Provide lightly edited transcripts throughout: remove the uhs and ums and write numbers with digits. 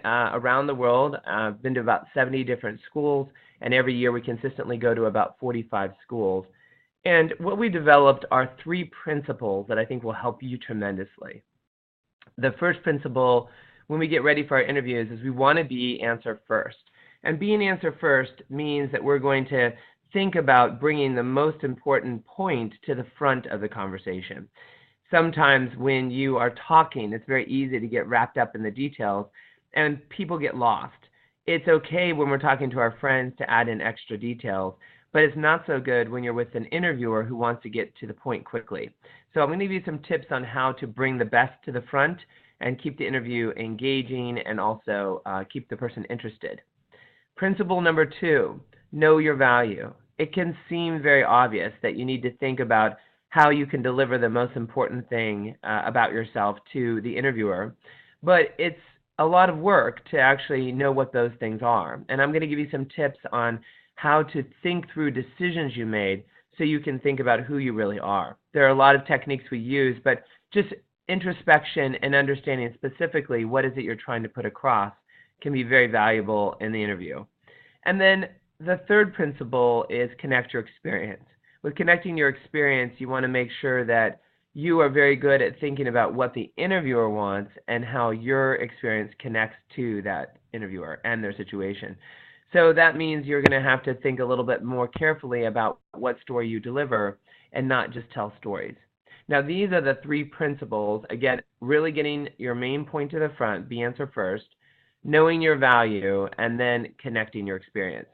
around the world. I've been to about 70 different schools, and every year we consistently go to about 45 schools. And what we developed are 3 principles that I think will help you tremendously. The first principle when we get ready for our interviews is we want to be answer first. And being answer first means that we're going to think about bringing the most important point to the front of the conversation. Sometimes when you are talking, it's very easy to get wrapped up in the details, and people get lost. It's okay when we're talking to our friends to add in extra details, but it's not so good when you're with an interviewer who wants to get to the point quickly. So I'm going to give you some tips on how to bring the best to the front and keep the interview engaging and also keep the person interested. Principle number 2, know your value. It can seem very obvious that you need to think about how you can deliver the most important thing about yourself to the interviewer, but it's a lot of work to actually know what those things are. And I'm going to give you some tips on how to think through decisions you made so you can think about who you really are. There are a lot of techniques we use, but just introspection and understanding specifically what is it you're trying to put across can be very valuable in the interview. And then the third principle is connect your experience. With connecting your experience, you want to make sure that you are very good at thinking about what the interviewer wants and how your experience connects to that interviewer and their situation. So that means you're going to have to think a little bit more carefully about what story you deliver and not just tell stories. Now, these are the 3 principles. Again, really getting your main point to the front, be answer first, knowing your value, and then connecting your experience.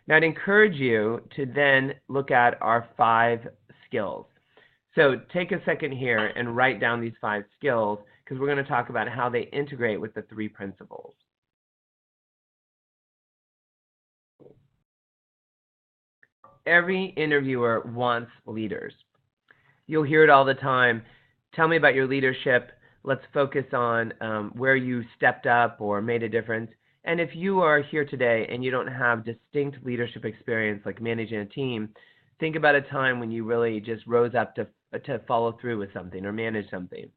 Now, I'd encourage you to then look at our 5 skills. So take a second here and write down these 5 skills because we're going to talk about how they integrate with the 3 principles. Every interviewer wants leaders. You'll hear it all the time. Tell me about your leadership. Let's focus on where you stepped up or made a difference. And if you are here today and you don't have distinct leadership experience like managing a team, think about a time when you really just rose up to follow through with something or manage something.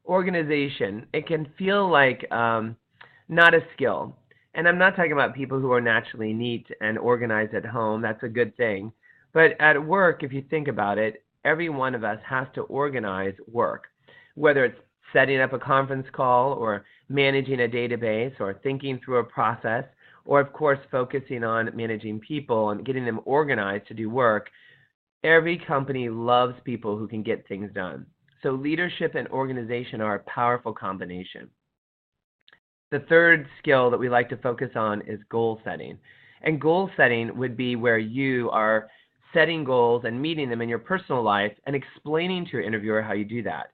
Organization, it can feel like not a skill. And I'm not talking about people who are naturally neat and organized at home. That's a good thing. But at work, if you think about it, every one of us has to organize work, whether it's setting up a conference call or managing a database or thinking through a process, or of course focusing on managing people and getting them organized to do work. Every company loves people who can get things done. So leadership and organization are a powerful combination. The third skill that we like to focus on is goal setting. And goal setting would be where you are setting goals and meeting them in your personal life and explaining to your interviewer how you do that.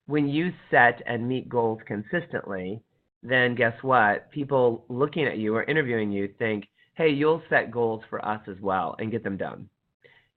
When you set and meet goals consistently, then guess what? People looking at you or interviewing you think, hey, you'll set goals for us as well and get them done.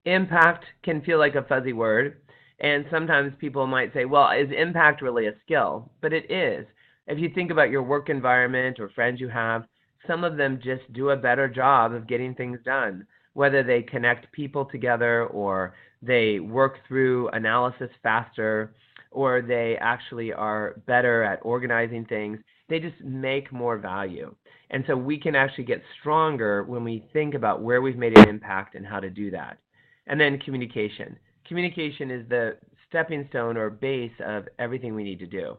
Impact can feel like a fuzzy word, and sometimes people might say, well, is impact really a skill? But it is. If you think about your work environment or friends you have, some of them just do a better job of getting things done, whether they connect people together or they work through analysis faster or they actually are better at organizing things. They just make more value. And so we can actually get stronger when we think about where we've made an impact and how to do that. And then communication. Communication is the stepping stone or base of everything we need to do.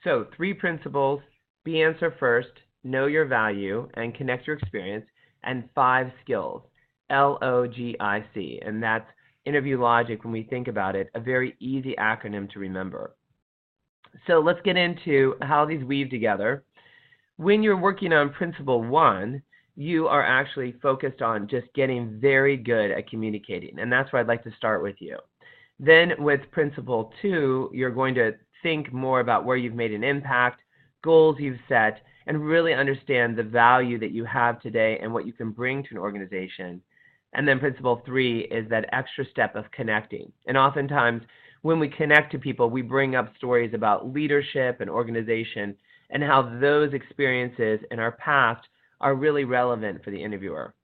So 3 principles: be answer first, know your value, and connect your experience, and 5 skills, LOGIC, and that's interview logic when we think about it, a very easy acronym to remember. So let's get into how these weave together. When you're working on principle 1, you are actually focused on just getting very good at communicating, and that's where I'd like to start with you. Then with principle 2, you're going to think more about where you've made an impact, goals you've set, and really understand the value that you have today and what you can bring to an organization. And then principle 3 is that extra step of connecting. And oftentimes when we connect to people, we bring up stories about leadership and organization and how those experiences in our past are really relevant for the interviewer.